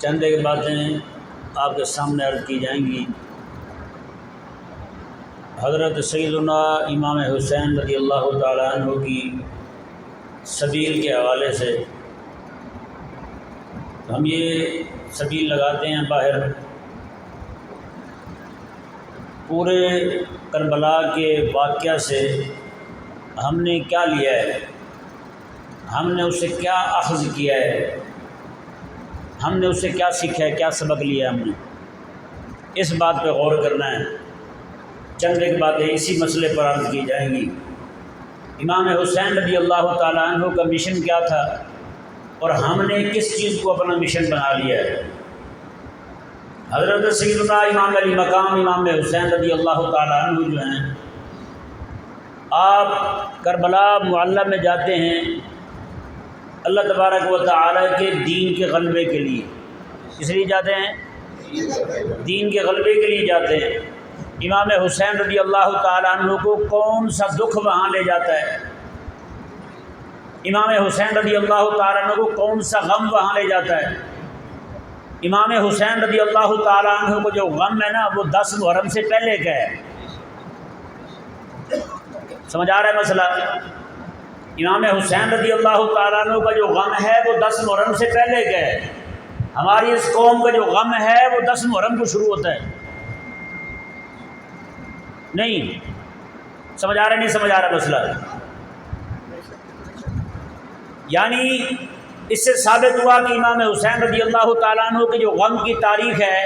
چند ایک باتیں آپ کے سامنے عرض کی جائیں گی۔ حضرت سیدنا امام حسین رضی اللہ تعالیٰ عنہ کی سبیل کے حوالے سے ہم یہ سبیل لگاتے ہیں باہر، پورے کربلا کے واقعہ سے ہم نے کیا لیا ہے، ہم نے اس سے کیا اخذ کیا ہے، ہم نے اس سے کیا سیکھا ہے، کیا سبق لیا ہے، ہم نے اس بات پہ غور کرنا ہے۔ چند ایک باتیں اسی مسئلے پر عرض کی جائیں گی۔ امام حسین رضی اللہ تعالیٰ عنہ کا مشن کیا تھا اور ہم نے کس چیز کو اپنا مشن بنا لیا ہے۔ حضرت سیدنا امام علی مقام امام حسین رضی اللہ تعالیٰ عنہ جو ہیں، آپ کربلا معلیٰ میں جاتے ہیں اللہ تبارک و تعالیٰ کے دین کے غلبے کے لیے۔ اس لیے جاتے ہیں، دین کے غلبے کے لیے جاتے ہیں۔ امام حسین رضی اللہ تعالیٰ عنہ کو کون سا دکھ وہاں لے جاتا ہے، امام حسین رضی اللہ تعالیٰ عنہ کو کون سا غم وہاں لے جاتا ہے۔ امام حسین رضی اللہ تعالیٰ عنہ کو جو غم ہے نا، وہ 10 محرم سے پہلے کا ہے۔ سمجھ آ رہا ہے مسئلہ؟ امام حسین رضی اللہ تعالیٰ عنہ کا جو غم ہے وہ 10 محرم سے پہلے کا ہے۔ ہماری اس قوم کا جو غم ہے وہ 10 محرم کو شروع ہوتا ہے۔ نہیں سمجھ آ رہا، نہیں سمجھ آ رہا مسئلہ؟ یعنی اس سے ثابت ہوا کہ امام حسین رضی اللہ تعالیٰ عنہ کے جو غم کی تاریخ ہے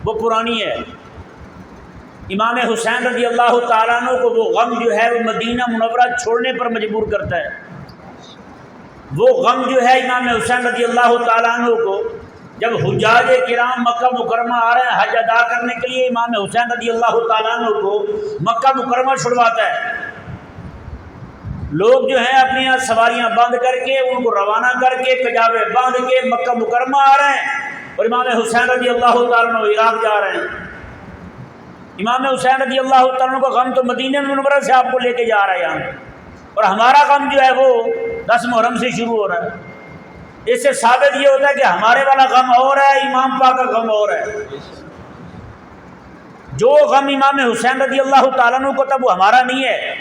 وہ پرانی ہے۔ امام حسین رضی اللہ تعالیٰ عنہ کو وہ غم جو ہے وہ مدینہ منورہ چھوڑنے پر مجبور کرتا ہے۔ وہ غم جو ہے امام حسین رضی اللہ تعالیٰ عنہ کو، جب حجاج کرام مکہ مکرمہ آ رہے ہیں حج ادا کرنے کے لیے، امام حسین رضی اللہ تعالیٰ عنہ کو مکہ مکرمہ چھڑواتا ہے۔ لوگ جو ہیں اپنی یہاں سواریاں بند کر کے، ان کو روانہ کر کے، کجاوے باندھ کے مکہ مکرمہ آ رہے ہیں، اور امام حسین رضی اللہ تعالیٰ عنہ عراق جا رہے ہیں۔ امام حسین رضی اللہ تعالیٰ عنہ کا غم تو مدینہ منورہ سے آپ کو لے کے جا رہا ہے یہاں، اور ہمارا غم جو ہے وہ 10 محرم سے شروع ہو رہا ہے۔ اس سے ثابت یہ ہوتا ہے کہ ہمارے والا غم اور ہے، امام پاک کا غم اور ہے۔ جو غم امام حسین رضی اللہ تعالیٰ عنہ کو تھا وہ ہمارا نہیں ہے۔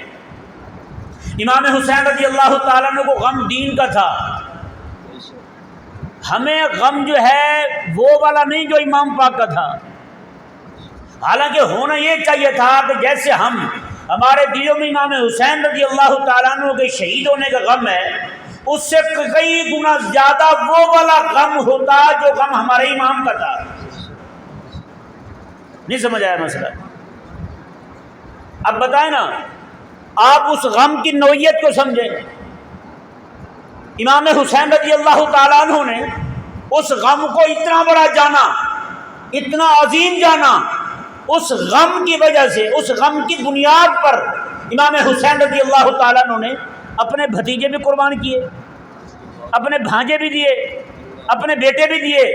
امام حسین رضی اللہ تعالیٰ عنہ کو غم دین کا تھا۔ ہمیں غم جو ہے وہ والا نہیں جو امام پاک کا تھا۔ حالانکہ ہونا یہ چاہیے تھا کہ جیسے ہمارے دلوں میں امام حسین رضی اللہ تعالیٰ عنہ کے شہید ہونے کا غم ہے، اس سے کئی گنا زیادہ وہ والا غم ہوتا جو غم ہمارے امام کا تھا۔ نہیں سمجھ آیا مسئلہ؟ اب بتائیں نا، آپ اس غم کی نوعیت کو سمجھیں۔ امام حسین رضی اللہ تعالیٰ عنہ نے اس غم کو اتنا بڑا جانا، اتنا عظیم جانا، اس غم کی وجہ سے، اس غم کی بنیاد پر امام حسین رضی اللہ تعالیٰ عنہ نے اپنے بھتیجے بھی قربان کیے، اپنے بھانجے بھی دیے، اپنے بیٹے بھی دیے،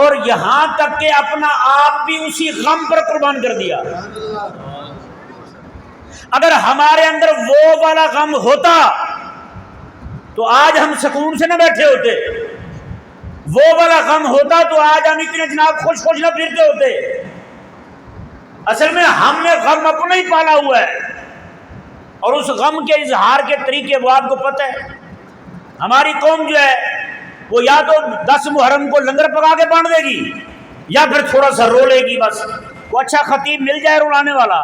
اور یہاں تک کہ اپنا آپ بھی اسی غم پر قربان کر دیا۔ اگر ہمارے اندر وہ والا غم ہوتا تو آج ہم سکون سے نہ بیٹھے ہوتے، وہ والا غم ہوتا تو آج ہم اتنے جناب خوش خوش نہ پھرتے ہوتے۔ اصل میں ہم نے غم اپنا ہی پالا ہوا ہے، اور اس غم کے اظہار کے طریقے وہ آپ کو پتہ ہے۔ ہماری قوم جو ہے وہ یا تو 10 محرم کو لنگر پکا کے بانٹ دے گی، یا پھر تھوڑا سا رو لے گی۔ بس وہ اچھا خطیب مل جائے رولانے والا،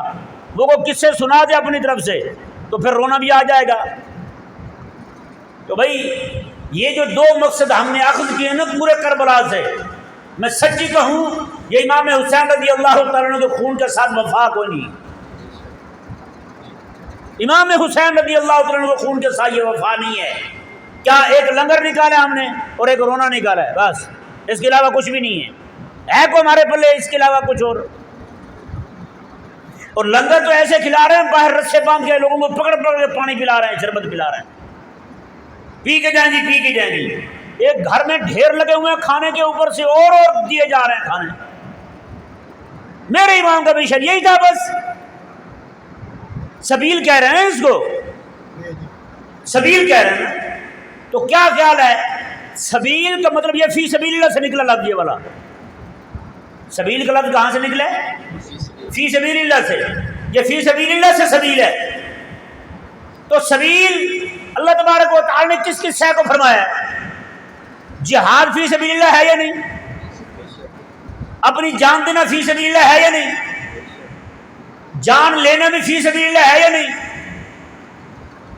وہ کو کس سے سنا دے اپنی طرف سے، تو پھر رونا بھی آ جائے گا۔ تو بھائی یہ جو 2 مقصد ہم نے اخذ کیے نا پورے کربلا سے، میں سچی کہوں یہ امام حسین رضی اللہ تعالیٰ عنہ کے خون کے ساتھ وفا کوئی نہیں۔ امام حسین رضی اللہ تعالیٰ عنہ کے خون کے ساتھ یہ وفا نہیں ہے۔ کیا ایک لنگر نکالا ہم نے اور ایک رونا نکالا ہے، بس، اس کے علاوہ کچھ بھی نہیں ہے کو ہمارے پلے اس کے علاوہ کچھ اور لنگر تو ایسے کھلا رہے ہیں، باہر رسے باندھ کے لوگوں کو پکڑ پکڑ کے پانی پلا رہے ہیں، شربت پلا رہے ہیں، پی کے جائیں گی، پی کے جائیں گی۔ ایک گھر میں ڈھیر لگے ہوئے ہیں کھانے کے، اوپر سے اور دیے جا رہے ہیں کھانے۔ میرے امام کا مشن یہی تھا، بس سبیل کہہ رہے ہیں اس کو، سبیل کہہ رہے ہیں۔ تو کیا خیال ہے سبیل کا مطلب یہ فی سبیل اللہ سے نکلا لفظ یہ والا. سبیل کا لفظ کہاں سے نکلا ہے؟ فی سبیل اللہ سے. یہ فی سبیل اللہ سے سبیل ہے. تو سبیل اللہ تبارک و تعالی نے کس کس شے کو فرمایا ہے؟ جہاد فی سبیل اللہ ہے یا نہیں؟ اپنی جان دینا فی سبیل اللہ ہے یا نہیں؟ جان لینا بھی فی سبیل اللہ ہے یا نہیں؟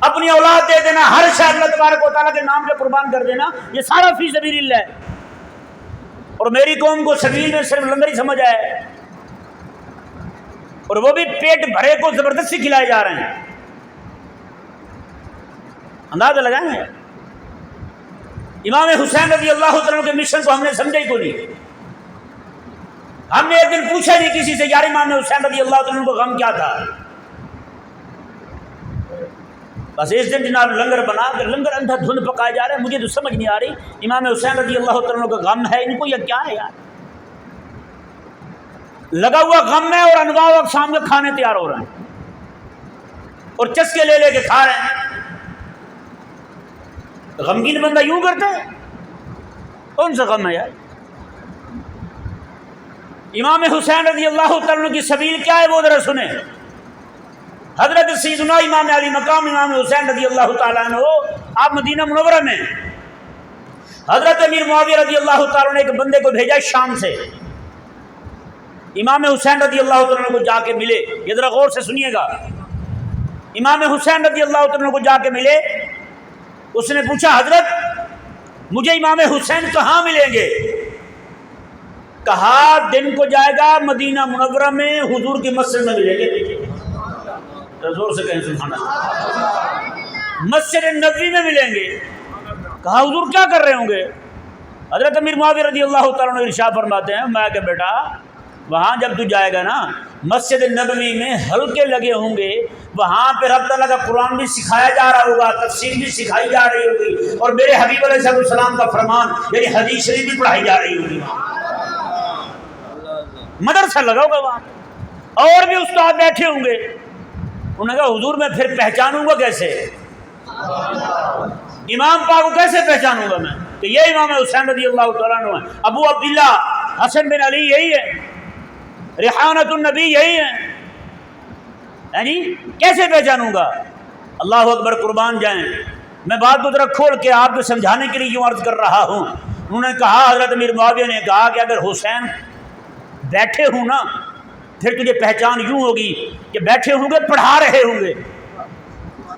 اپنی اولاد دے دینا، ہر شے اللہ تبارک و تعالیٰ کے نام پہ قربان کر دینا، یہ سارا فی سبیل اللہ ہے. اور میری قوم کو سبیل میں صرف لنگر ہی سمجھ آئے، اور وہ بھی پیٹ بھرے کو زبردستی کھلائے جا رہے ہیں. اندازہ لگائیں گے. امام حسین رضی اللہ عنہ کے مشن کو ہم نے سمجھا ہی کو نہیں. ہم نے ایک دن پوچھا نہیں کسی سے، یار امام حسین رضی اللہ عنہ کو غم کیا تھا؟ بس اس دن جناب لنگر بنا کر لنگر اندھا دھند پکائے جا رہے ہیں. مجھے تو سمجھ نہیں آ رہی امام حسین رضی اللہ عنہ کا غم ہے ان کو یا کیا ہے یار. لگا ہوا غم ہے اور انواع و اقسام کے کھانے تیار ہو رہے ہیں اور چسکے لے لے کے کھا رہے ہیں. غمگین بندہ یوں کرتا ہے؟ کون سا غم ہے یار؟ امام حسین رضی اللہ عنہ کی سبیل کیا ہے وہ ذرا سنیں. حضرت سیدنا امام علی مقام امام حسین رضی اللہ تعالیٰ عنہ آپ مدینہ منورہ میں، حضرت امیر معاویہ رضی اللہ تعالیٰ نے ایک بندے کو بھیجا شام سے. امام حسین رضی اللہ عنہ کو جا کے ملے. یہ ذرا غور سے سنیے گا. امام حسین رضی اللہ عنہ کو جا کے ملے. اس نے پوچھا حضرت مجھے امام حسین کہاں ملیں گے؟ کہا دن کو جائے گا مدینہ منورہ میں حضور کی مسجد میں ملیں گے. زور سے کہیں سبحان اللہ. مسجد نبوی میں ملیں گے. کہا حضور کیا کر رہے ہوں گے؟ حضرت امیر معاویہ رضی اللہ تعالیٰ عنہ ارشاد فرماتے ہیں میں کہ بیٹا وہاں جب تو جائے گا نا مسجد نبوی میں حلقے لگے ہوں گے، وہاں پہ رب تعالیٰ کا قرآن بھی سکھایا جا رہا ہوگا، تفسیر بھی سکھائی جا رہی ہوگی، اور میرے حبیب علیہ السلام کا فرمان یعنی حدیث شریف بھی پڑھائی جا رہی ہوگی. مدرسہ لگا ہوگا وہاں اور بھی استاد بیٹھے ہوں گے. انہوں نے کہا حضور میں پھر پہچانوں گا کیسے؟ امام پاک کو کیسے پہچانوں گا میں؟ تو یہ امام حسین رضی اللہ تعالیٰ عنہ ہے. ابو عبداللہ حسن بن علی یہی ہے، ریحانۃ النبی یہی ہے جی. کیسے پہچانوں گا؟ اللہ اکبر قربان جائیں. میں بات کو ذرا کھول کے آپ کو سمجھانے کے لیے یوں عرض کر رہا ہوں. انہوں نے کہا حضرت امیر معاویہ نے کہا کہ اگر حسین بیٹھے ہوں نا پھر تجھے پہچان یوں ہوگی کہ بیٹھے ہوں گے پڑھا رہے ہوں گے.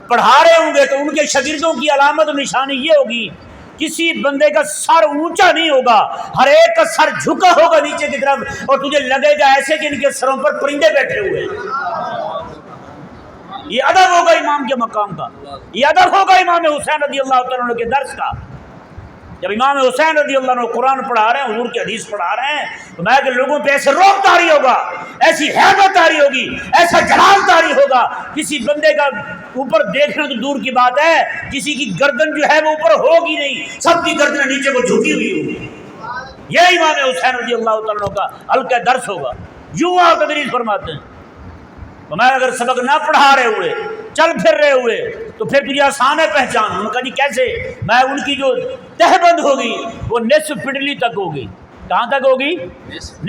پڑھا رہے ہوں گے تو ان کے شاگردوں کی علامت و نشانی یہ ہوگی کسی بندے کا سر اونچا نہیں ہوگا، ہر ایک کا سر جھکا ہوگا نیچے کی طرف، اور تجھے لگے گا ایسے کہ ان کے سروں پر پرندے بیٹھے ہوئے ہیں. یہ ادب ہوگا امام کے مقام کا، یہ ادب ہوگا امام حسین رضی اللہ تعالیٰ عنہ کے درس کا. جب امام حسین رضی اللہ عنہ قرآن پڑھا رہے ہیں، حضور کی حدیث پڑھا رہے ہیں، تو میں کہ لوگوں پہ ایسے روب طاری ہوگا، ایسی ہیبت طاری ہوگی، ایسا جلال طاری ہوگا. کسی بندے کا اوپر دیکھنا تو دور کی بات ہے، کسی کی گردن جو ہے وہ اوپر ہوگی نہیں، سب کی گردن نیچے کو جھکی ہوئی ہوگی. یہ امام حسین رضی اللہ تعالیٰ عنہ کا ہلکا درس ہوگا. یوں آپ تدریس فرماتے ہیں. تو میں اگر سبق نہ پڑھا رہے ہوئے چل پھر رہے ہوئے تو پھر تجھے آسان ہے پہچان. انہوں نے کہا جی کیسے؟ میں ان کی جو تہبند ہوگی وہ نصف پنڈلی تک ہوگی. کہاں تک ہوگی؟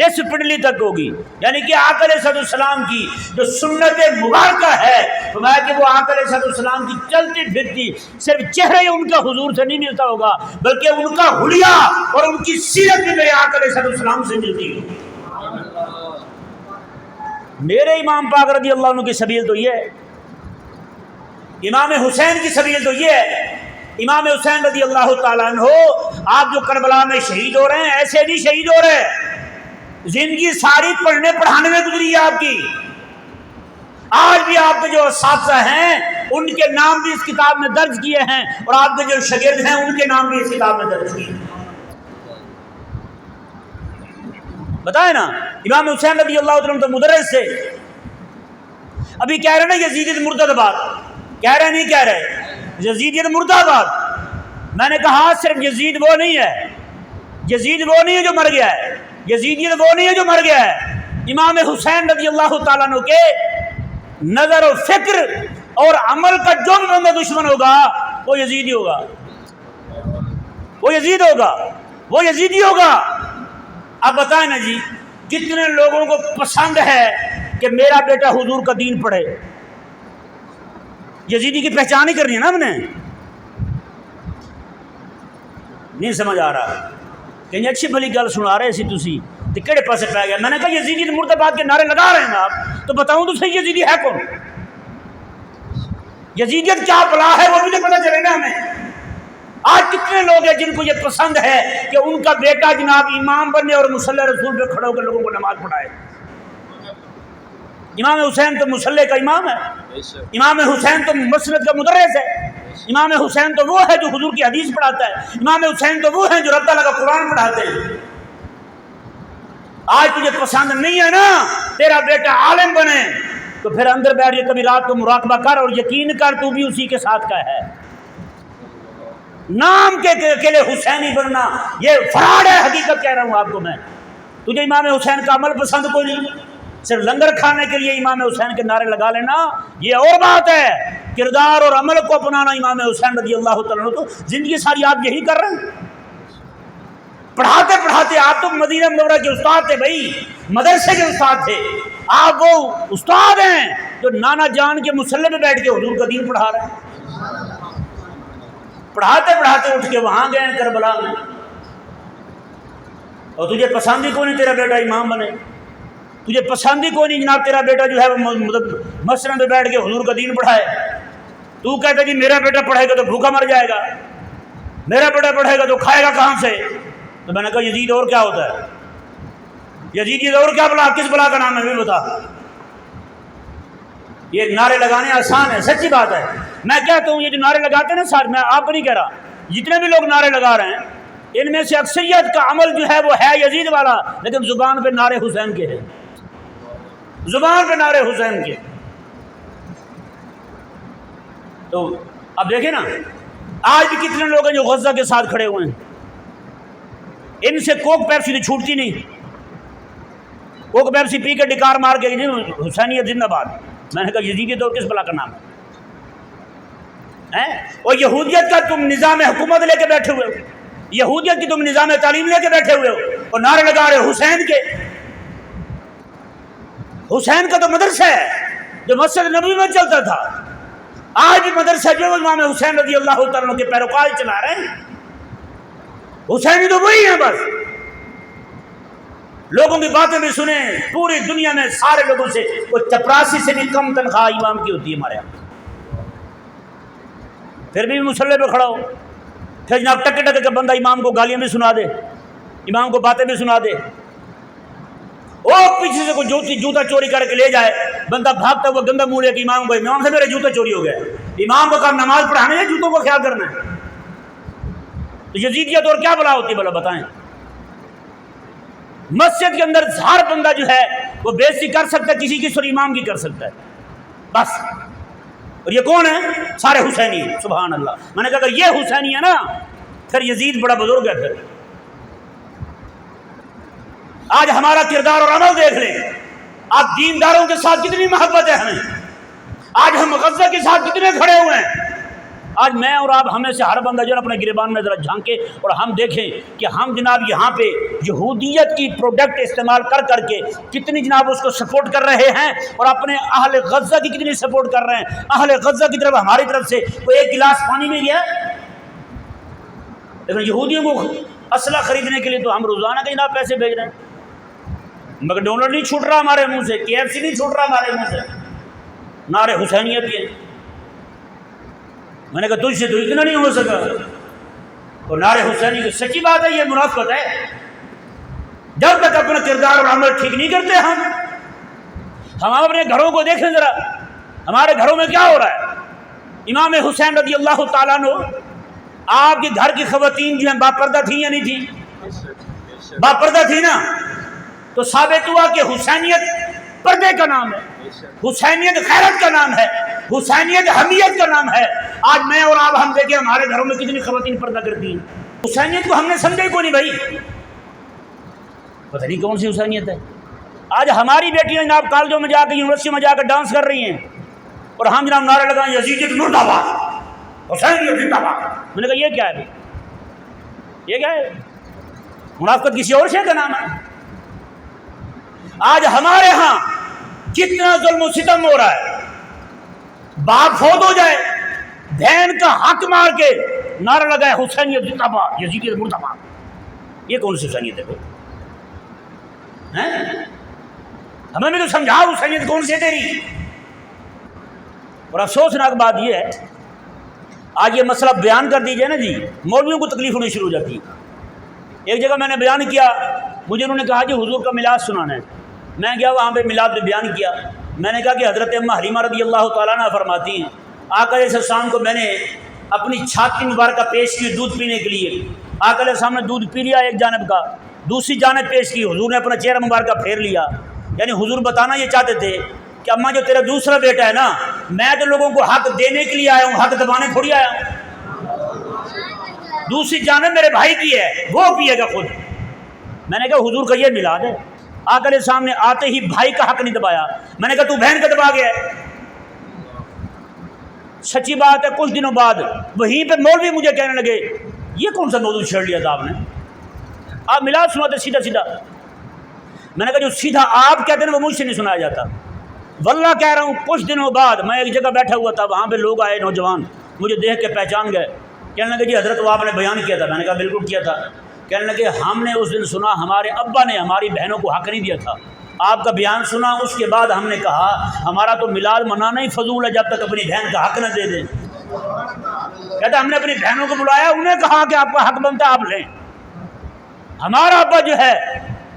نصف پنڈلی تک ہوگی. یعنی کہ آقا علیہ السلام کی جو سنت مبارکہ ہے، تو میں کہ وہ آقا علیہ السلام کی چلتی پھرتی صرف چہرے ان کا حضور سے نہیں ملتا ہوگا، بلکہ ان کا حلیہ اور ان کی سیرت بھی میرے آقا علیہ السلام سے ملتی ہوگی. میرے امام پاک رضی اللہ عنہ کی سبیل تو یہ ہے، امام حسین کی سبیل تو یہ ہے. امام حسین رضی اللہ تعالیٰ عنہ آپ جو کربلا میں شہید ہو رہے ہیں ایسے نہیں شہید ہو رہے، زندگی ساری پڑھنے پڑھانے میں گزری ہے آپ کی. آج بھی آپ کے جو اساتذہ ہیں ان کے نام بھی اس کتاب میں درج کیے ہیں، اور آپ کے جو شاگرد ہیں ان کے نام بھی اس کتاب میں درج کیے ہیں. بتائیں نا امام حسین رضی اللہ عنہ تو مدرس سے. ابھی کہہ رہے نا یزید مرتد آباد، کہہ رہے نہیں کہہ رہے یزید مرتد آباد. میں نے کہا صرف یزید وہ نہیں ہے، یزید وہ نہیں ہے جو مر گیا ہے، یزید وہ نہیں ہے جو مر گیا ہے. امام حسین رضی اللہ تعالیٰ عنہ کے نظر و فکر اور عمل کا جو بھی بندہ دشمن ہوگا وہ یزیدی ہوگا. وہ یزید ہوگا، وہ یزیدی ہوگا۔ اب بتائیں نا جی، کتنے لوگوں کو پسند ہے کہ میرا بیٹا حضور کا دین پڑھے؟ یزیدی کی پہچان ہی کرنی ہے نا ہم نے۔ نہیں سمجھ آ رہا کہ اچھی بھلی گل سنا رہے سی تسی تے کہڑے پاسے پہ گیا؟ میں نے کہا یزیدی مرد آباد کے نعرے لگا رہے ہیں آپ، تو بتاؤں تو صحیح یزیدی ہے کون؟ یزیدیت کیا بلا ہے وہ بھی تو پتہ چلے نا ہمیں۔ آج کتنے لوگ ہیں جن کو یہ پسند ہے کہ ان کا بیٹا جناب امام بنے اور مصلی رسول پہ کھڑا ہو کر لوگوں کو نماز پڑھائے۔ امام حسین تو مصلی کا امام ہے، امام حسین تو مسجد کا مدرس ہے، امام حسین تو وہ ہے جو حضور کی حدیث پڑھاتا ہے، امام حسین تو وہ ہیں جو رب تعالیٰ کا قرآن پڑھاتے ہیں۔ آج تجھے پسند نہیں ہے نا تیرا بیٹا عالم بنے، تو پھر اندر بیٹھ کے کبھی رات کو مراقبہ کر اور یقین کر تو بھی اسی کے ساتھ کا ہے۔ نام کے اکیلے حسینی بننا یہ فراڈ ہے، حقیقت کہہ رہا ہوں آپ کو میں۔ تجھے امام حسین کا عمل پسند کوئی نہیں، صرف لنگر کھانے کے لیے امام حسین کے نعرے لگا لینا یہ اور بات ہے۔ کردار اور عمل کو اپنانا امام حسین رضی اللہ تعالیٰ عنہ تو زندگی ساری آپ یہی کر رہے ہیں۔ پڑھاتے پڑھاتے آپ تو مدینہ منورہ کے استاد تھے بھائی، مدرسے کے استاد تھے آپ، وہ استاد ہیں جو نانا جان کے مصلی میں بیٹھ کے حضور کا دین پڑھا رہے ہیں۔ پڑھاتے پڑھاتے اٹھ کے وہاں گئے کربلا میں، اور تجھے پسند ہی کوئی نہیں تیرا بیٹا امام بنے، تجھے پسند ہی کوئی نہیں جناب تیرا بیٹا جو ہے وہ مسجد میں بیٹھ کے حضور کا دین پڑھائے۔ تو کہتا جی میرا بیٹا پڑھے گا تو بھوکا مر جائے گا، میرا بیٹا پڑھے گا تو کھائے گا کہاں سے؟ تو میں نے کہا یزید اور کیا ہوتا ہے؟ یزید اور کیا بلا، کس بلا کا نام ہے بھی بتا۔ یہ نعرے لگانے آسان ہے، سچی بات ہے۔ میں کہتا ہوں یہ جو نعرے لگاتے ہیں نا ساتھ، میں آپ کو نہیں کہہ رہا، جتنے بھی لوگ نعرے لگا رہے ہیں ان میں سے اکثریت کا عمل جو ہے وہ ہے یزید والا، لیکن زبان پہ نعرے حسین کے ہیں، زبان پہ نعرے حسین کے۔ تو اب دیکھیں نا آج بھی کتنے لوگ ہیں جو غزہ کے ساتھ کھڑے ہوئے ہیں، ان سے کوک پیپسی تو چھوٹتی نہیں، کوک پیپسی پی کے ڈکار مار کے حسینیت زندہ باد۔ میں نے کہا یزیدیت اور کس بلا کا نام ہے؟ اور یہودیت کا تم نظام حکومت لے کے بیٹھے ہوئے ہو، یہودیت کی تم نظام تعلیم لے کے بیٹھے ہوئے ہو اور نعرے لگا رہے ہو حسین کے۔ حسین کا تو مدرسہ ہے جو مسجد نبوی میں چلتا تھا، آج بھی مدرسہ جو امام حسین رضی اللہ تعالیٰ کے پیروکار چلا رہے ہیں۔ حسینی تو وہی ہیں، بس لوگوں کی باتیں بھی سنیں، پوری دنیا میں سارے لوگوں سے وہ چپراسی سے بھی کم تنخواہ امام کی ہوتی ہے ہمارے یہاں، پھر بھی مصلی پہ کھڑا ہو، پھر جناب ٹکے ٹکے کا بندہ امام کو گالیاں بھی سنا دے، امام کو باتیں بھی سنا دے، وہ پیچھے سے کوئی جوتا چوری کر کے لے جائے، بندہ بھاگتا ہوا گندا منہ لے کے امام کو، امام سے میرے جوتا چوری ہو گیا۔ امام کو کام نماز پڑھانے ہے، جوتوں کو خیال کرنا ہے۔ تو یزیدیت اور کیا بلا ہوتی ہے بلا بتائیں؟ مسجد کے اندر ہر بندہ جو ہے وہ بےعزتی کر سکتا ہے کسی کی، اور امام کی کر سکتا ہے بس۔ اور یہ کون ہے؟ سارے حسینی ہیں، سبحان اللہ۔ میں نے کہا اگر یہ حسینی ہے نا پھر یزید بڑا بزرگ ہے۔ پھر آج ہمارا کردار اور عمل دیکھ لیں، آج دینداروں کے ساتھ کتنی محبت ہے ہمیں، آج ہم غزہ کے ساتھ کتنے کھڑے ہوئے ہیں۔ آج میں اور آپ ہمیں سے ہر بندہ جو اپنے گریبان میں ذرا جھانکے اور ہم دیکھیں کہ ہم جناب یہاں پہ یہودیت کی پروڈکٹ استعمال کر کر کے کتنی جناب اس کو سپورٹ کر رہے ہیں، اور اپنے اہل غزہ کی کتنی سپورٹ کر رہے ہیں۔ اہل غزہ کی طرف ہماری طرف سے کوئی ایک گلاس پانی بھی گیا، لیکن یہودیوں کو اسلحہ خریدنے کے لیے تو ہم روزانہ کے جناب پیسے بھیج رہے ہیں۔ مگر ڈونلڈ نہیں چھوٹ رہا ہمارے منہ سے، KFC نہیں چھوٹ رہا ہمارے منہ سے، نعرے حسینیت کے۔ میں نے کہا تجھ سے تو اتنا نہیں ہو سکا، اور نعرے حسینی کی سچی بات ہے، یہ منافقت ہے۔ جب تک اپنا کردار اور عمل ٹھیک نہیں کرتے ہم اپنے گھروں کو دیکھیں ذرا، ہمارے گھروں میں کیا ہو رہا ہے۔ امام حسین رضی اللہ تعالیٰ عنہ، آپ کے گھر کی خواتین جو ہیں باپردہ تھیں یا نہیں تھیں؟ باپردہ تھی نا، تو ثابت ہوا کہ حسینیت پردے کا نام ہے، حسینیت غیرت کا نام ہے، حسینیت حمیت کا نام ہے۔ آج میں اور آپ ہم دیکھیں ہمارے گھروں میں کتنی خواتین پردہ کرتی ہیں۔ حسینیت کو ہم نے سمجھا ہی کوئی نہیں بھائی، پتہ نہیں کون سی حسینیت ہے۔ آج ہماری بیٹیاں جناب کالجوں میں جا کے یونیورسٹی میں جا کے ڈانس کر رہی ہیں، اور ہم جناب نعرے لگائیں یزیدیت مرد آباد، حسینیت زندہ باد۔ میں نے کہا یہ کیا ہے؟ یہ کیا ہے؟ منافقت کسی اور شے کا نام ہے؟ آج ہمارے ہاں کتنا ظلم و ستم ہو رہا ہے، باپ فوت ہو جائے بہن کا حق مار کے نعرہ لگائے حسینیت زندہ باد، یزیدیت مردہ باد۔ یہ کون سی حسینیت ہے؟ ہمیں بھی تو سمجھا حسینیت کون سی ہے تیری؟ اور افسوسناک بات یہ ہے آج یہ مسئلہ بیان کر دیجئے نا جی، مولویوں کو تکلیف ہونی شروع ہو جاتی ہے۔ ایک جگہ میں نے بیان کیا، مجھے انہوں نے کہا جی حضور کا میلاد سنانا ہے، میں گیا وہاں پہ میلاد پہ بیان کیا، میں نے کہا کہ حضرت اماں حلیمہ رضی اللہ تعالیٰ عنہ فرماتی ہیں آقا علیہ السلام کو میں نے اپنی چھاتی مبارکہ پیش کی دودھ پینے کے لیے، آقا علیہ السلام نے دودھ پی لیا ایک جانب کا، دوسری جانب پیش کی، حضور نے اپنا چہرہ مبارکہ پھیر لیا۔ یعنی حضور بتانا یہ چاہتے تھے کہ اماں جو تیرا دوسرا بیٹا ہے نا، میں تو لوگوں کو حق دینے کے لیے آیا ہوں، حق دبانے تھوڑی آیا ہوں۔ دوسری جانب میرے بھائی کی ہے، وہ پیے گا خود۔ میں نے کہا حضور کا یہ میلاد ہے؟ آقا علیہ السلام نے آتے ہی بھائی کا حق نہیں دبایا۔ میں نے کہا تو بہن کا دبا گیا ہے۔ سچی بات ہے کچھ دنوں بعد وہیں پہ مولوی مجھے کہنے لگے یہ کون سا موضوع چھیڑ لیا تھا آپ نے، آپ میلاد سناتے سیدھا سیدھا۔ میں نے کہا جو سیدھا آپ کہتے ہیں وہ مجھ سے نہیں سنایا جاتا۔ واللہ کہہ رہا ہوں کچھ دنوں بعد میں ایک جگہ بیٹھا ہوا تھا، وہاں پہ لوگ آئے نوجوان، مجھے دیکھ کے پہچان گئے، کہنے لگے جی حضرت وہ آپ نے بیان کیا تھا۔ میں نے کہا بالکل کیا تھا۔ کہنے لگے ہم نے اس دن سنا ہمارے ابا نے ہماری بہنوں کو حق نہیں دیا تھا، آپ کا بیان سنا، اس کے بعد ہم نے کہا ہمارا تو میلاد منانا ہی فضول ہے جب تک اپنی بہن کا حق نہ دے دیں۔ کہتا ہم نے اپنی بہنوں کو بلایا، انہیں کہا کہ آپ کا حق بنتا آپ لیں۔ ہمارا ابا جو ہے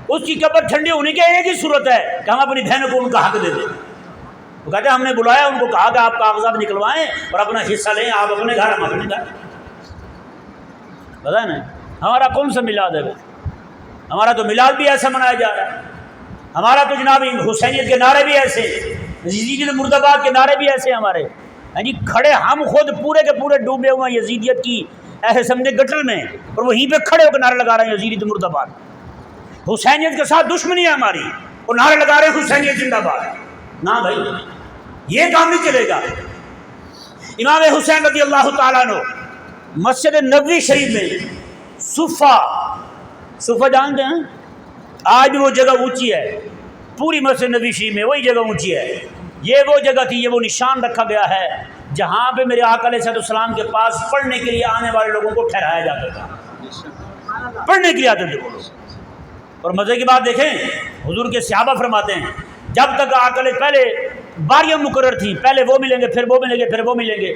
اس کی قبر ٹھنڈی ہونے کی ایک ہی صورت ہے کہ ہم اپنی بہنوں کو ان کا حق دے دیں۔ وہ کہتے ہیں ہم نے بلایا، ان کو کہا کہ آپ کاغذات نکلوائیں اور اپنا حصہ لیں، آپ اپنے گھر ہم اپنے گھر۔ پتہ ہے نا ہمارا کون سا میلاد ہے؟ ہمارا تو میلاد بھی ایسا منایا جا رہا ہے، ہمارا تو جناب حسینیت کے نعرے بھی ایسے، یزیدیت مرد آباد کے نعرے بھی ایسے ہمارے جی کھڑے، ہم خود پورے کے پورے ڈوبے ہوئے ہیں یزیدیت کی ایسے سمجھے گٹر میں، اور وہیں پہ کھڑے ہو کے نعرے لگا رہے ہیں یزیدیت مرد آباد۔ حسینیت کے ساتھ دشمنی ہے ہماری، اور نعرے لگا رہے ہیں حسینیت زندہ باد۔ نہ بھائی یہ کام نہیں چلے گا۔ امام حسین رضی اللہ تعالیٰ عنہ مسجد نبوی شریف میں صفہ جانتے ہیں؟ آج بھی وہ جگہ اونچی ہے، پوری مسجد نبوی شریف میں وہی جگہ اونچی ہے۔ یہ وہ جگہ تھی، یہ وہ نشان رکھا گیا ہے جہاں پہ میرے آقا علیہ السلام کے پاس پڑھنے کے لیے آنے والے لوگوں کو ٹھہرایا جاتا تھا، پڑھنے کے لیے آتے تھے وہ لوگ۔ اور مزے کی بات دیکھیں، حضور کے صحابہ فرماتے ہیں جب تک آقا علیہ پہلے باریاں مقرر تھیں، پہلے وہ ملیں گے، پھر وہ ملیں گے، پھر وہ ملیں گے۔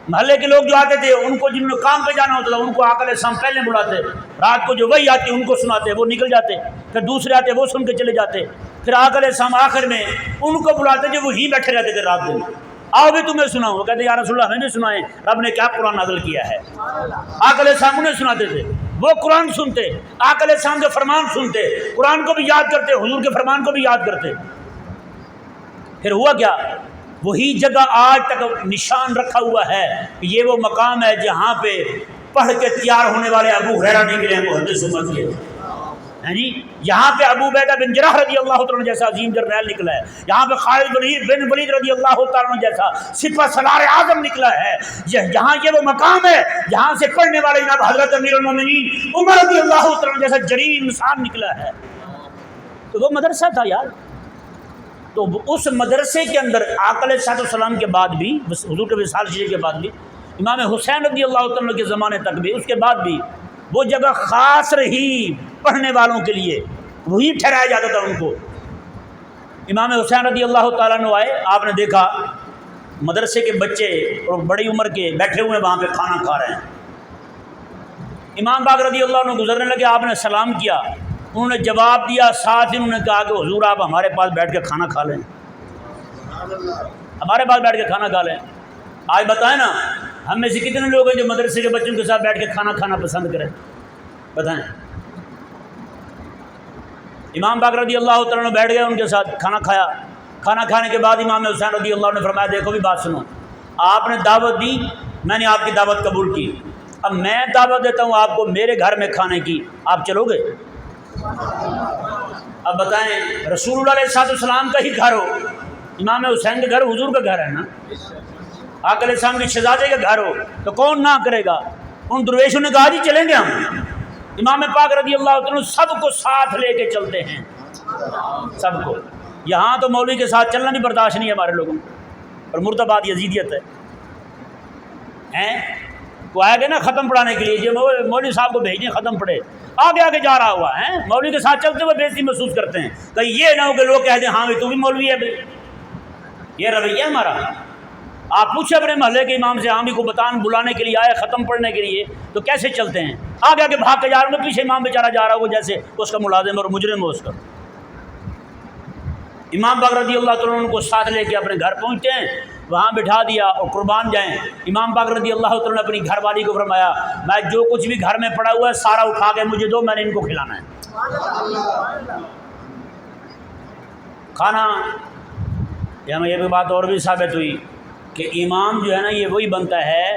محلے کے لوگ جو آتے تھے ان کو جن کو کام پہ جانا ہوتا تھا ان کو آقا علیہ السلام پہلے بلاتے، رات کو جو وہی آتے ان کو سناتے، وہ نکل جاتے، پھر دوسرے آتے وہ سن کے چلے جاتے، پھر آقا علیہ السلام آخر میں ان کو بلاتے جو وہیں بیٹھے رہتے تھے رات دن، آؤ بھی تمہیں سناؤں۔ وہ کہتے یا رسول اللہ ہمیں بھی سنائیں، رب نے کیا قرآن نازل کیا ہے۔ آقا علیہ السلام انہیں سناتے تھے، وہ قرآن سنتے، آقا علیہ السلام کے فرمان سنتے، قرآن کو بھی یاد کرتے، حضور کے فرمان کو بھی یاد کرتے۔ پھر ہوا کیا؟ وہی جگہ آج تک نشان رکھا ہوا ہے کہ یہ وہ مقام ہے جہاں پہ پڑھ کے تیار ہونے والے ابو ہریرہ نکلے ہیں محدث امت کے، جی یہاں پہ ابو عبیدہ بن جراح رضی اللہ تعالیٰ جیسا عظیم جرنیل نکلا ہے، یہاں پہ خالد بن ولید رضی اللہ تعالیٰ جیسا سپہ سالار اعظم نکلا ہے، یہاں یہ وہ مقام ہے جہاں سے پڑھنے والے جناب حضرت امیر المومنین عمر رضی اللہ تعالیٰ جیسا جلیل انسان نکلا ہے۔ تو وہ مدرسہ تھا یار، تو اس مدرسے کے اندر آقا علیہ السلام کے بعد بھی، حضور کے وصال شریف کے بعد بھی، امام حسین رضی اللہ تعالیٰ کے زمانے تک بھی، اس کے بعد بھی وہ جگہ خاص رہی پڑھنے والوں کے لیے، وہی ٹھہرایا جاتا تھا ان کو۔ امام حسین رضی اللہ تعالیٰ عنہ آئے، آپ نے دیکھا مدرسے کے بچے اور بڑی عمر کے بیٹھے ہوئے وہاں پہ کھانا کھا رہے ہیں۔ امام باقر رضی اللہ عنہ گزرنے لگے، آپ نے سلام کیا، انہوں نے جواب دیا، ساتھ ہی انہوں نے کہا کہ حضور آپ ہمارے پاس بیٹھ کے کھانا کھا لیں، ہمارے پاس بیٹھ کے کھانا کھا لیں۔ آج بتائیں نا ہم میں سے کتنے لوگ ہیں جو مدرسے کے بچوں کے ساتھ بیٹھ کے کھانا کھانا پسند کریں؟ بتائیں۔ امام باقر رضی اللہ تعالیٰ عنہ بیٹھ گئے ان کے ساتھ کھانا کھایا، کھانا کھانے کے بعد امام حسین رضی اللہ عنہ نے فرمایا دیکھو بھی بات سنو، آپ نے دعوت دی، میں نے آپ کی دعوت قبول کی، اب میں دعوت دیتا ہوں آپ کو میرے گھر میں کھانے کی، آپ چلو گے؟ اب بتائیں رسول اللہ علیہ السلام کا ہی گھر ہو، امام حسین کا گھر حضور کا گھر ہے نا، آقا علیہ السلام کے شہزادے کا گھر ہو تو کون نہ کرے گا؟ ان درویشوں نے کہا جی چلیں گے ہم، امام پاک رضی اللہ عنہ سب کو ساتھ لے کے چلتے ہیں، سب کو۔ یہاں تو مولوی کے ساتھ چلنا بھی برداشت نہیں ہے ہمارے لوگوں کو، اور مردباد یزیدیت ہے۔ وہ آئے گے نا ختم پڑھانے کے لیے، جو مولوی صاحب کو بھیجیں ختم پڑھے، آگے آگے جا رہا ہوا ہے، مولوی کے ساتھ چلتے ہوئے بےعزتی محسوس کرتے ہیں۔ کہیں یہ نہ ہو کہ لوگ کہہ دیں ہاں تو بھی مولوی ہے بھائی، یہ رویہ ہمارا۔ آپ پوچھیں اپنے محلے کے امام سے، ہاں بھی کو بلانے کے لیے آئے ختم پڑھنے کے لیے تو کیسے چلتے ہیں؟ آگے آگے بھاگ کے جا رہے ہوں، پیچھے امام بیچارہ جا رہا ہو جیسے اس کا ملازم اور مجرم ہو اس کا۔ امام پاک رضی اللہ تعالیٰ عنہ کو ساتھ لے کے اپنے گھر پہنچتے ہیں، وہاں بٹھا دیا اور قربان جائیں۔ امام پاک رضی اللہ تعالیٰ نے اپنی گھر والی کو فرمایا، میں جو کچھ بھی گھر میں پڑا ہوا ہے سارا اٹھا کے مجھے دو، میں نے ان کو کھلانا ہے کھانا۔ ہمیں یہ بھی بات اور بھی ثابت ہوئی کہ امام جو ہے نا یہ وہی بنتا ہے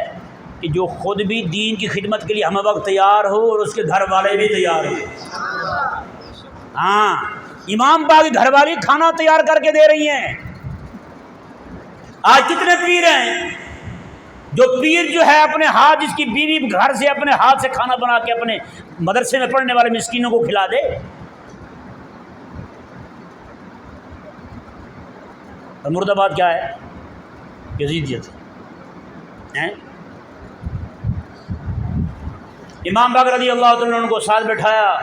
کہ جو خود بھی دین کی خدمت کے لیے ہم وقت تیار ہو اور اس کے گھر والے بھی تیار ہو۔ ہاں، امام پاک گھر والی کھانا تیار کر کے دے رہی ہیں۔ آج کتنے پیر ہیں جو پیر جو ہے اپنے ہاتھ، جس کی بیوی گھر سے اپنے ہاتھ سے کھانا بنا کے اپنے مدرسے میں پڑھنے والے مسکینوں کو کھلا دے۔ اور مرد آباد کیا ہے؟ یزیدیت ہے۔ امام پاک رضی اللہ تعالیٰ نے ان کو ساتھ بٹھایا،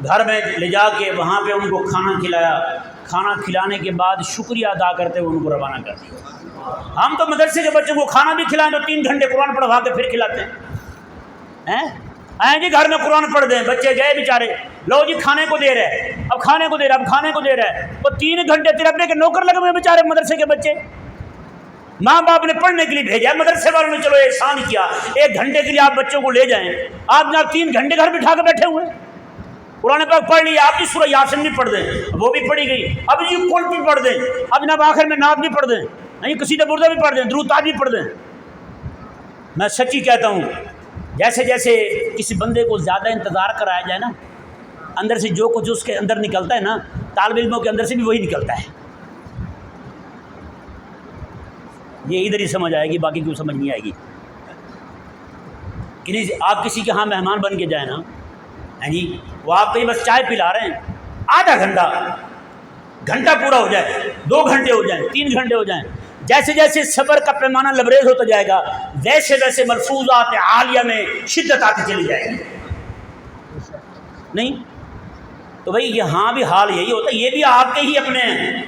گھر میں لے جا کے وہاں پہ ان کو کھانا کھلایا۔ کھانا کھلانے کے بعد شکریہ ادا کرتے ہوئے ان کو روانہ کر دیا۔ ہم تو مدرسے کے بچوں کو کھانا بھی کھلائیں تو 3 گھنٹے قرآن پڑھوا کے پھر کھلاتے ہیں۔ آئیں جی گھر میں قرآن پڑھ دیں، بچے گئے بیچارے، لو جی کھانے کو دے رہے، اب کھانے کو دے رہا، اب کھانے کو دے رہا ہے، وہ 3 گھنٹے ترپنے کے نوکر لگے ہوئے بیچارے مدرسے کے بچے۔ ماں باپ نے پڑھنے کے لیے بھیجا، مدرسے والوں نے چلو احسان کیا، 1 گھنٹے کے لیے آپ بچوں کو لے جائیں، آپ جناب 3 گھنٹے گھر بٹھا کے بیٹھے ہوئے۔ قرآن پاک پڑھ لیا، آپ کی سورہ یاسین بھی پڑھ دیں، وہ بھی پڑھی گئی، اب جی کل بھی پڑھ دیں، اب جناب آخر میں نعت بھی پڑھ دیں، قصیدہ بردہ بھی پڑھ دیں، درود تاج بھی پڑھ دیں۔ میں سچی کہتا ہوں، جیسے جیسے کسی بندے کو زیادہ انتظار کرایا جائے نا، اندر سے جو کچھ اس کے اندر نکلتا ہے نا، طالب علموں کے اندر سے بھی وہی نکلتا ہے۔ یہ ادھر ہی سمجھ آئے گی، باقی کیوں سمجھ نہیں آئے گی۔ کہ آپ کسی کے ہاں مہمان بن کے جائیں نا، جی وہ آپ کہیں بس چائے پلا رہے ہیں، آدھا گھنٹہ پورا ہو جائے، 2 گھنٹے ہو جائیں، 3 گھنٹے ہو جائیں، جیسے جیسے صبر کا پیمانہ لبریز ہوتا جائے گا ویسے ویسے ملفوظات عالیہ میں شدت آتی چلی جائے گی۔ نہیں تو بھائی یہاں بھی حال یہی ہوتا ہے، یہ بھی آپ کے ہی اپنے ہیں،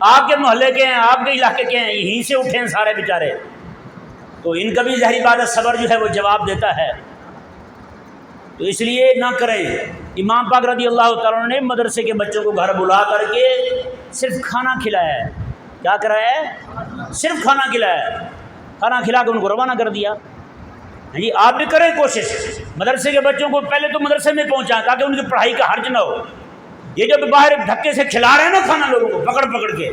آپ کے محلے کے ہیں، آپ کے علاقے کے ہیں، یہیں سے اٹھے ہیں سارے بیچارے، تو ان کا بھی ظاہری بات ہے صبر جو ہے وہ جواب دیتا ہے۔ تو اس لیے نہ کریں۔ امام پاک رضی اللہ تعالیٰ نے مدرسے کے بچوں کو گھر بلا کر کے صرف کھانا کھلایا ہے۔ کیا کرایا ہے؟ صرف کھانا کھلایا ہے، کھانا کھلا کے ان کو روانہ کر دیا۔ جی آپ بھی کریں کوشش، مدرسے کے بچوں کو پہلے تو مدرسے میں پہنچائیں تاکہ ان کی پڑھائی کا حرج نہ ہو۔ یہ جو باہر دھکے سے کھلا رہے ہیں نا کھانا لوگوں کو پکڑ پکڑ کے،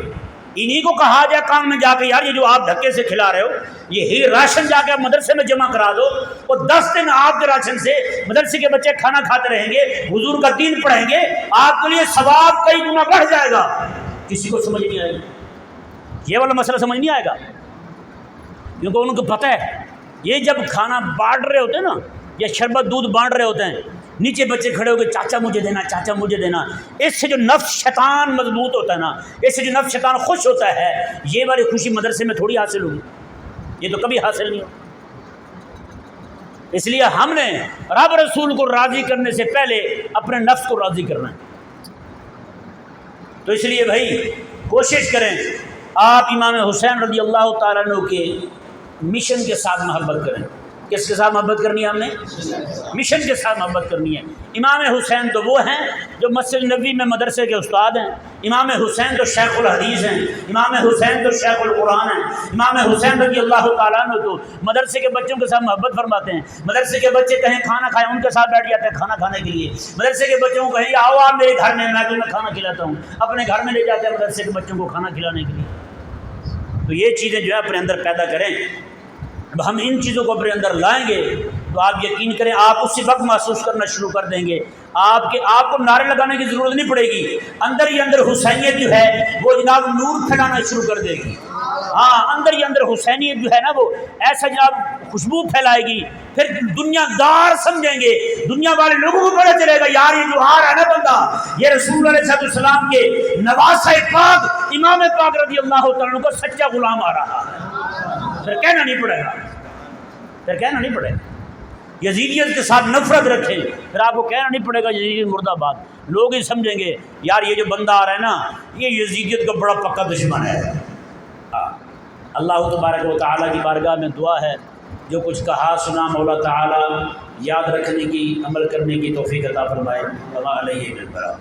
انہی کو کہا جائے کام میں جا کے، یار یہ جو آپ دھکے سے کھلا رہے ہو یہی راشن جا کے آپ مدرسے میں جمع کرا دو، اور 10 دن آپ کے راشن سے مدرسے کے بچے کھانا کھاتے رہیں گے، حضور کا دین پڑھیں گے، آپ کے لیے ثواب کئی گنا بڑھ جائے گا۔ کسی کو سمجھ نہیں آئے گی، یہ والا مسئلہ سمجھ نہیں آئے گا، کیونکہ ان کو پتہ ہے یہ جب کھانا بانٹ رہے ہوتے ہیں نا، یا شربت دودھ بانٹ رہے ہوتے ہیں، نیچے بچے کھڑے ہو کے چاچا مجھے دینا، چاچا مجھے دینا، اس سے جو نفس شیطان مضبوط ہوتا ہے نا، اس سے جو نفس شیطان خوش ہوتا ہے، یہ والی خوشی مدرسے میں تھوڑی حاصل ہوگی، یہ تو کبھی حاصل نہیں ہو۔ اس لیے ہم نے رب رسول کو راضی کرنے سے پہلے اپنے نفس کو راضی کرنا ہے۔ تو اس لیے بھائی کوشش کریں آپ امام حسین رضی اللہ تعالیٰ عنہ کے مشن کے ساتھ محبت کریں۔ کس کے ساتھ محبت کرنی ہے؟ ہم نے مشن کے ساتھ محبت کرنی ہے۔ امام حسین تو وہ ہیں جو مسجد نبوی میں مدرسے کے استاد ہیں، امام حسین تو شیخ الحدیث ہیں، امام حسین تو شیخ القرآن ہیں، امام حسین رضی اللہ تعالیٰ عنہ تو مدرسے کے بچوں کے ساتھ محبت فرماتے ہیں۔ مدرسے کے بچے کہیں کھانا کھائیں ان کے ساتھ بیٹھ جاتے ہیں کھانا کھانے کے لیے، مدرسے کے بچوں کو کہیں آؤ آپ میرے گھر میں تمہیں کھانا کھلاتا ہوں، اپنے گھر میں لے جاتے ہیں مدرسے کے بچوں کو کھانا کھلانے کے لیے۔ تو یہ چیزیں جو ہے اپنے اندر پیدا کریں، اب ہم ان چیزوں کو اپنے اندر لائیں گے تو آپ یقین کریں آپ اسی وقت محسوس کرنا شروع کر دیں گے. آپ کو نعرے لگانے کی ضرورت نہیں پڑے گی. اندر ہی اندر حسینیت جو ہے وہ جناب نور پھیلانا شروع کر دے گی. ہاں اندر ہی اندر حسینیت جو ہے نا وہ ایسا جناب خوشبو پھیلائے گی. پھر دنیا دار سمجھیں گے, دنیا والے لوگوں کو پتہ چلے گا یار یہ جو آ رہا ہے نا بندہ یہ رسول علیہ السلام کے نواسہ پاک امام پاک رضی اللہ تعالیٰ عنہ کا سچا غلام آ رہا ہے. پھر کہنا نہیں پڑے گا یزیدیت کے ساتھ نفرت رکھیں, پھر آپ کو کہنا نہیں پڑے گا یزیدیت مرد آباد. لوگ ہی سمجھیں گے یار یہ جو بندہ آ رہا ہے نا یہ یزیدیت کا بڑا پکا دشمن ہے. اللہ تبارک و تعالیٰ کی بارگاہ میں دعا ہے جو کچھ کہا سنا مولا تعالیٰ یاد رکھنے کی عمل کرنے کی توفیق عطا فرمائے. وما علیہ البلاغ.